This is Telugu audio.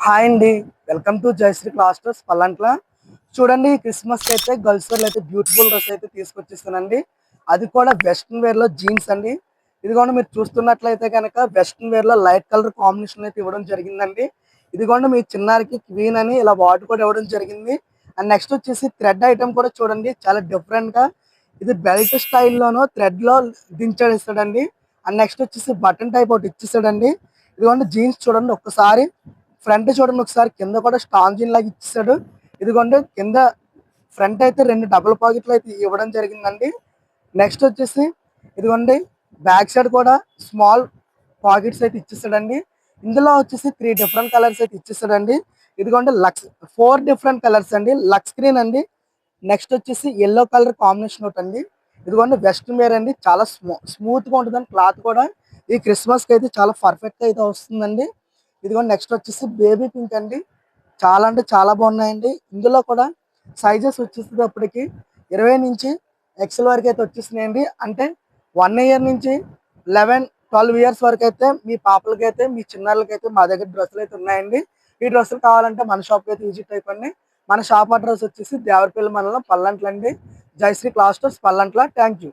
హాయ్ అండి. వెల్కమ్ టు జయశ్రీ క్లాస్టర్స్ పల్లంట్ల. చూడండి, క్రిస్మస్కి అయితే గర్ల్స్ వేర్లు అయితే బ్యూటిఫుల్ డ్రెస్ అయితే తీసుకొచ్చిస్తానండి. అది కూడా వెస్ట్రన్ వేర్లో జీన్స్ అండి. ఇదిగోండి, మీరు చూస్తున్నట్లయితే కనుక వెస్ట్రన్ వేర్లో లైట్ కలర్ కాంబినేషన్ అయితే ఇవ్వడం జరిగిందండి. ఇదిగోండి, మీ చిన్నారికి క్వీన్ అని ఇలా వాటి కూడా ఇవ్వడం జరిగింది. అండ్ నెక్స్ట్ వచ్చేసి థ్రెడ్ ఐటమ్ కూడా చూడండి, చాలా డిఫరెంట్గా ఇది బెల్ట్ స్టైల్లోనో థ్రెడ్లో దించేస్తాడండి. అండ్ నెక్స్ట్ వచ్చేసి బటన్ టైప్ ఒకటి ఇచ్చేసాడండి. ఇదిగోండి, జీన్స్ చూడండి ఒక్కసారి ఫ్రంట్ చూడండి, ఒకసారి కింద కూడా స్టాంజిన్ లాగా ఇచ్చేసాడు. ఇదిగోండి, కింద ఫ్రంట్ అయితే 2 డబుల్ పాకెట్లు అయితే ఇవ్వడం జరిగిందండి. నెక్స్ట్ వచ్చేసి ఇదిగోండి, బ్యాక్ సైడ్ కూడా స్మాల్ పాకెట్స్ అయితే ఇచ్చేసాడండి. ఇందులో వచ్చేసి 3 డిఫరెంట్ కలర్స్ అయితే ఇచ్చేసాడండి. ఇదిగోండి, 4 డిఫరెంట్ కలర్స్ అండి. లక్స్ గ్రీన్ అండి. నెక్స్ట్ వచ్చేసి ఎల్లో కలర్ కాంబినేషన్ ఒకటి అండి. ఇదిగోండి, వెస్ట్రన్ వేర్ అండి. చాలా స్మూత్ గా ఉంటుందండి. క్లాత్ కూడా ఈ క్రిస్మస్ కి అయితే చాలా పర్ఫెక్ట్ అయితే వస్తుందండి. ఇదిగోండి, నెక్స్ట్ వచ్చేసి బేబీ పింక్ అండి. చాలా అంటే చాలా బాగున్నాయండి. ఇందులో కూడా సైజెస్ వచ్చేసేటప్పటికి 20 నుంచి ఎక్సెల్ వరకు అయితే వచ్చేసినాయండి. అంటే 1 ఇయర్ నుంచి 12 ఇయర్స్ వరకు అయితే మీ పాపలకైతే మీ చిన్నారులకైతే మా దగ్గర డ్రెస్సులు అయితే ఉన్నాయండి. ఈ డ్రెస్సులు కావాలంటే మన షాప్కి అయితే విజిట్ అయిపోండి. మన షాప్ అడ్రస్ వచ్చేసి దేవరపల్లి మండలం పల్లంట్ల అండి. జయశ్రీ క్లాస్టర్స్ పల్లంట్ల. Thank you.